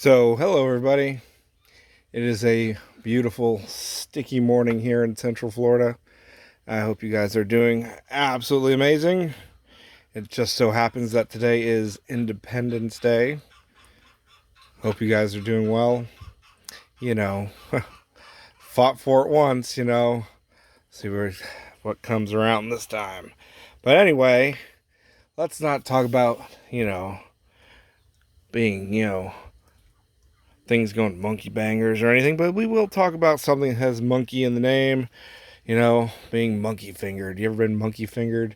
Hello everybody. It is a beautiful, sticky morning here in Central Florida. I hope you guys are doing absolutely amazing. It just so happens that today is Independence Day. Hope you guys are doing well. You know, fought for it once, See what comes around this time. But anyway, let's not talk about, being, things going monkey bangers or anything, but we will talk about something that has monkey in the name, being monkey fingered. You ever been monkey fingered?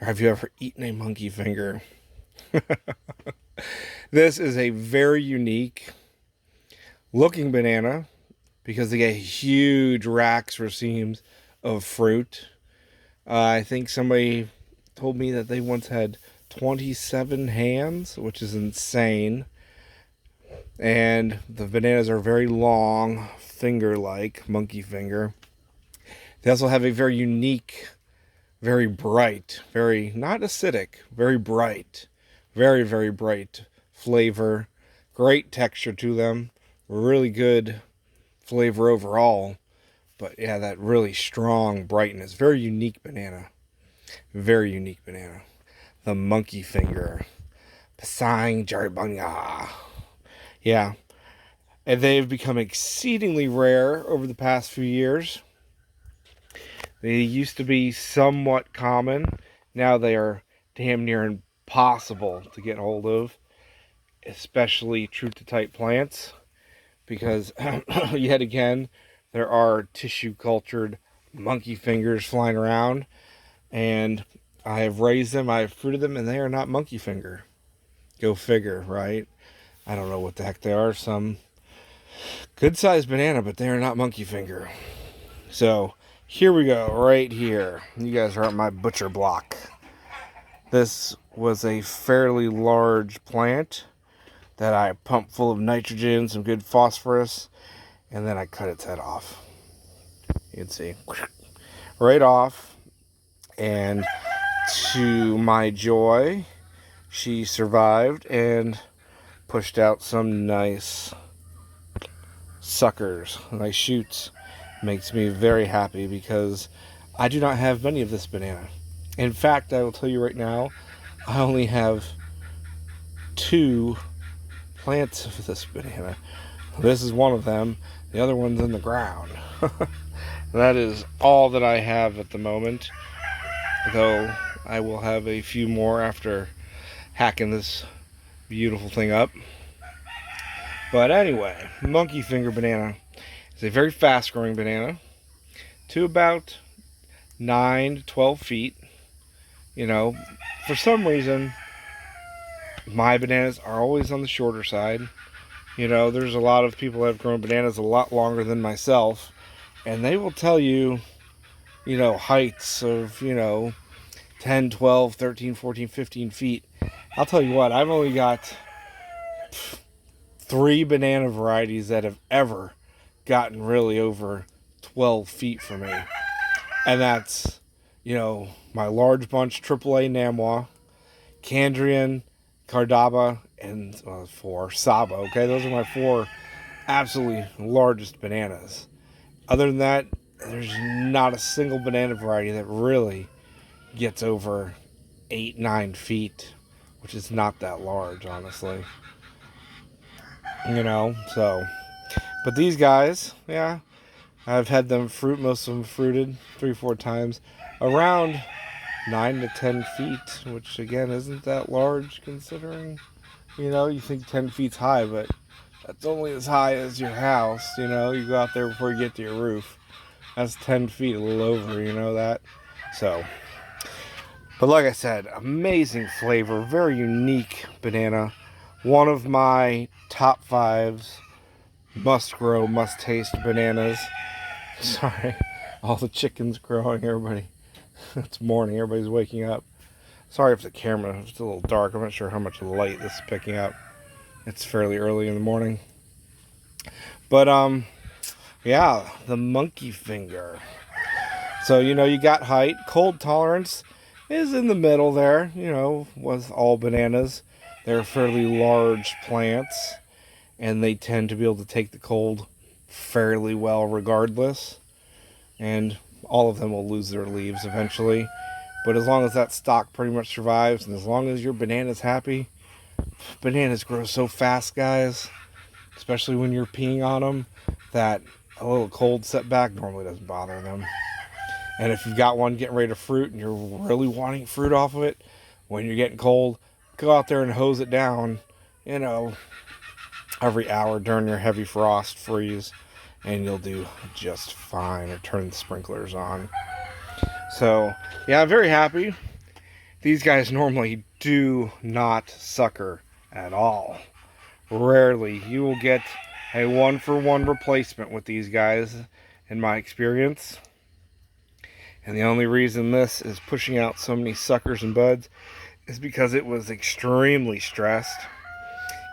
Or have you ever eaten a monkey finger? This is a very unique looking banana because they get huge racks or seams of fruit. I think somebody told me that they once had 27 hands, which is insane. And the bananas are very long, finger-like, monkey finger. They also have a very unique, very bright, very not acidic, very bright, very, very bright flavor. Great texture to them. Really good flavor overall. But yeah, that really strong brightness. Very unique banana. Very unique banana. The monkey finger. Pisang Jaribanya. Yeah. And they've become exceedingly rare over the past few years. They used to be somewhat common. Now they are damn near impossible to get hold of, especially fruit to type plants, because yet again, there are tissue cultured monkey fingers flying around, and I have raised them, I have fruited them, and they are not monkey finger. Go figure, right? I don't know what the heck they are. Some good sized banana, but they are not monkey finger. So here we go, right here. You guys are at my butcher block. This was a fairly large plant that I pumped full of nitrogen, some good phosphorus, and then I cut its head off. You can see right off, and to my joy, she survived and pushed out some nice suckers, nice shoots. Makes me very happy because I do not have many of this banana. In fact, I will tell you right now, I only have 2 plants of this banana. This is one of them. The other one's in the ground. That is all that I have at the moment, though I will have a few more after hacking this beautiful thing up. But anyway, monkey finger banana is a very fast growing banana to about 9 to 12 feet. For some reason, my bananas are always on the shorter side. There's a lot of people that have grown bananas a lot longer than myself, and they will tell you, heights of, 10, 12, 13, 14, 15 feet. I'll tell you what, I've only got 3 banana varieties that have ever gotten really over 12 feet for me. And that's, my large bunch AAA Namwa, Candrian, Cardaba, and 4 Saba. Okay, those are my 4 absolutely largest bananas. Other than that, there's not a single banana variety that really gets over 8, 9 feet, which is not that large, honestly. So. But these guys, yeah, I've had them fruit, most of them fruited 3, 4 times, around 9 to 10 feet, which again isn't that large considering, you think 10 feet's high, but that's only as high as your house, you go out there before you get to your roof. That's 10 feet, a little over, that. So, but like I said, amazing flavor, very unique banana. One of my top 5s must grow, must taste bananas. Sorry, all the chickens crowing, everybody. It's morning, everybody's waking up. Sorry if the camera is a little dark. I'm not sure how much light this is picking up. It's fairly early in the morning. But yeah, the monkey finger. So you got height. Cold tolerance is in the middle there, with all bananas. They're fairly large plants. and they tend to be able to take the cold fairly well regardless. And all of them will lose their leaves eventually. But as long as that stock pretty much survives, and as long as your banana's happy, bananas grow so fast, guys, especially when you're peeing on them, that a little cold setback normally doesn't bother them. And if you've got one getting ready to fruit and you're really wanting fruit off of it, when you're getting cold, go out there and hose it down, you know, every hour during your heavy frost freeze, and you'll do just fine. Or turn the sprinklers on. So, yeah, I'm very happy. These guys normally do not sucker at all. Rarely. You will get a 1-for-1 replacement with these guys, in my experience. And the only reason this is pushing out so many suckers and buds is because it was extremely stressed.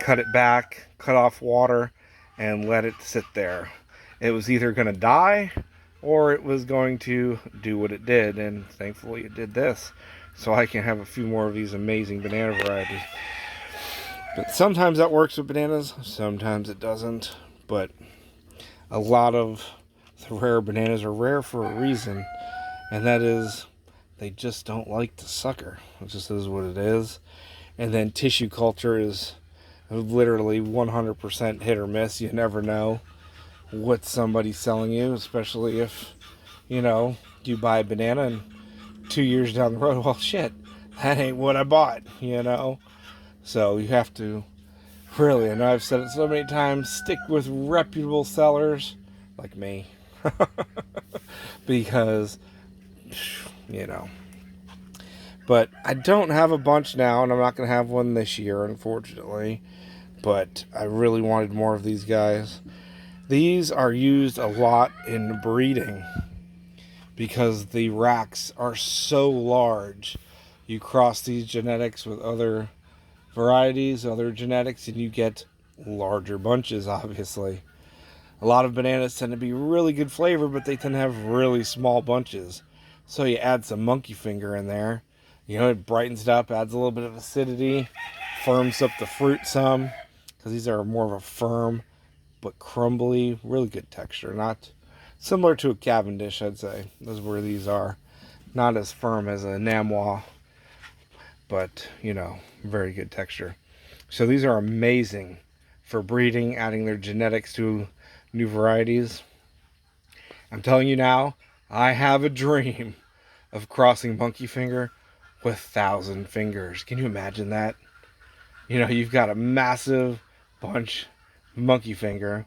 Cut it back, cut off water, and let it sit there. It was either going to die or it was going to do what it did, and thankfully it did this. So I can have a few more of these amazing banana varieties. But sometimes that works with bananas, sometimes it doesn't. But a lot of the rare bananas are rare for a reason, and that is they just don't like to sucker. It just is what it is. And then tissue culture is literally 100% hit or miss. You never know what somebody's selling you, especially if, you know, you buy a banana and 2 years down the road, well, shit, that ain't what I bought, you know? So you have to really, and I've said it so many times, stick with reputable sellers like me. Because, you know. But I don't have a bunch now, and I'm not going to have one this year, unfortunately. But I really wanted more of these guys. These are used a lot in breeding because the racks are so large. You cross these genetics with other varieties, other genetics, and you get larger bunches, obviously. A lot of bananas tend to be really good flavor, but they tend to have really small bunches. So you add some monkey finger in there. You know, it brightens it up, adds a little bit of acidity, firms up the fruit some, because these are more of a firm but crumbly, really good texture. Not similar to a Cavendish, I'd say. That's where these are. Not as firm as a Namwa, but, you know, very good texture. So these are amazing for breeding, adding their genetics to new varieties. I'm telling you now, I have a dream of crossing monkey finger with 1,000 fingers. Can you imagine that? You know, you've got a massive bunch monkey finger,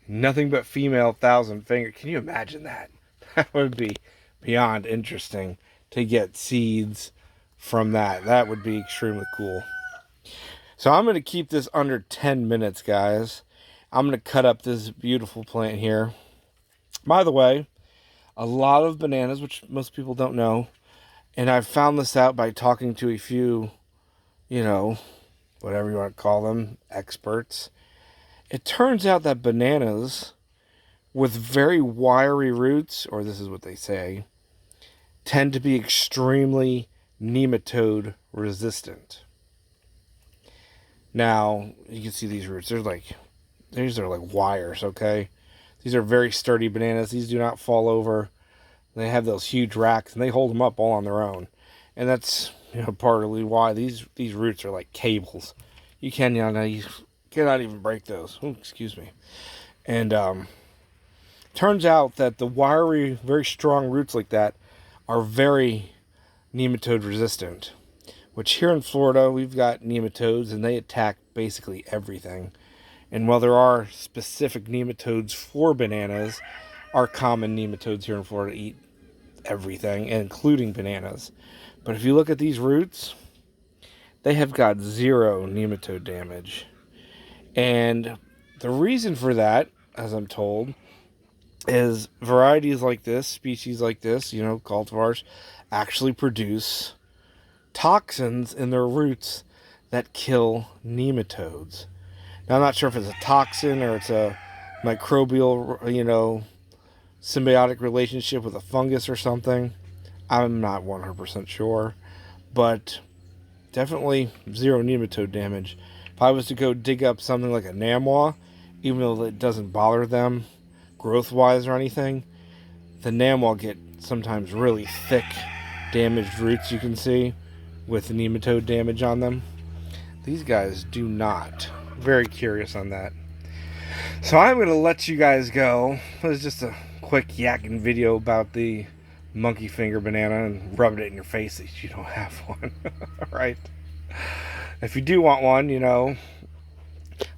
nothing but female 1,000 finger. Can you imagine that? That would be beyond interesting to get seeds from that. That would be extremely cool. So I'm going to keep this under 10 minutes, guys. I'm going to cut up this beautiful plant here. By the way, a lot of bananas, which most people don't know, and I've found this out by talking to a few, you know, whatever you want to call them, experts. It turns out that bananas with very wiry roots, or this is what they say, tend to be extremely nematode resistant. Now, you can see these roots. These are like wires, okay? These are very sturdy bananas. These do not fall over. They have those huge racks, and they hold them up all on their own. And that's, you know, partly why these roots are like cables. You cannot even break those. Ooh, excuse me. And turns out that the wiry, very strong roots like that are very nematode resistant. Which here in Florida, we've got nematodes, and they attack basically everything. And while there are specific nematodes for bananas, our common nematodes here in Florida eat everything, including bananas. But if you look at these roots, they have got 0 nematode damage. And the reason for that, as I'm told, is varieties like this, species like this, you know, cultivars, actually produce toxins in their roots that kill nematodes. Now, I'm not sure if it's a toxin or it's a microbial, you know, symbiotic relationship with a fungus or something. I'm not 100% sure, but definitely 0 nematode damage. If I was to go dig up something like a Namwa, even though it doesn't bother them growth-wise or anything, the Namwa get sometimes really thick, damaged roots you can see with the nematode damage on them. These guys do not. Very curious on that. So I'm going to let you guys go. It was just a quick yakking video about the monkey finger banana and rubbing it in your face that you don't have one. Alright. If you do want one, you know,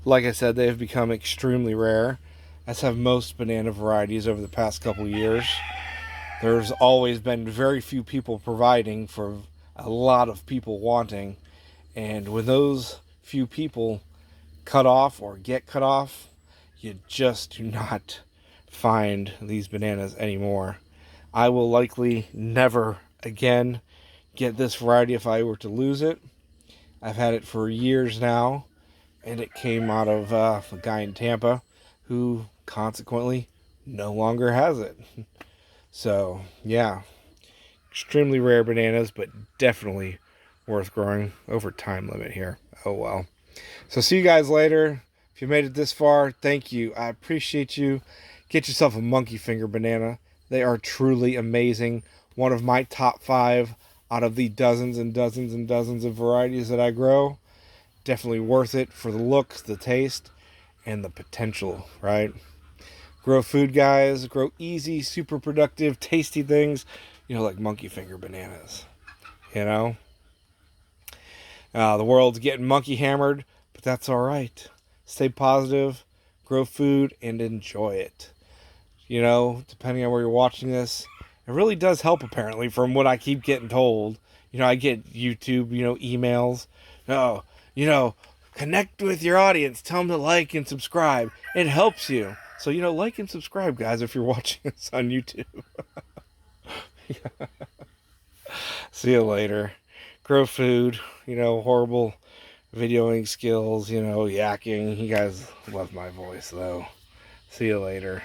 like I said, they have become extremely rare, as have most banana varieties over the past couple years. There's always been very few people providing for a lot of people wanting, and when those few people cut off or get cut off, you just do not find these bananas anymore. I will likely never again get this variety if I were to lose it. I've had it for years now, and it came out of a guy in Tampa who consequently no longer has it. So, yeah, extremely rare bananas, but definitely worth growing. Over time limit here. Oh well. So see you guys later. If you made it this far, thank you. I appreciate you. Get yourself a monkey finger banana. They are truly amazing. One of my top 5 out of the dozens and dozens and dozens of varieties that I grow. Definitely worth it for the looks, the taste, and the potential, right? Grow food, guys. Grow easy, super productive, tasty things, you know, like monkey finger bananas. You know? The world's getting monkey hammered, but that's all right. Stay positive, grow food, and enjoy it. You know, depending on where you're watching this, it really does help, apparently, from what I keep getting told. You know, I get YouTube, you know, emails. Oh, you know, connect with your audience. Tell them to like and subscribe. It helps you. So, you know, like and subscribe, guys, if you're watching this on YouTube. See you later. Grow food, you know, horrible videoing skills, you know, yakking. You guys love my voice, though. See you later.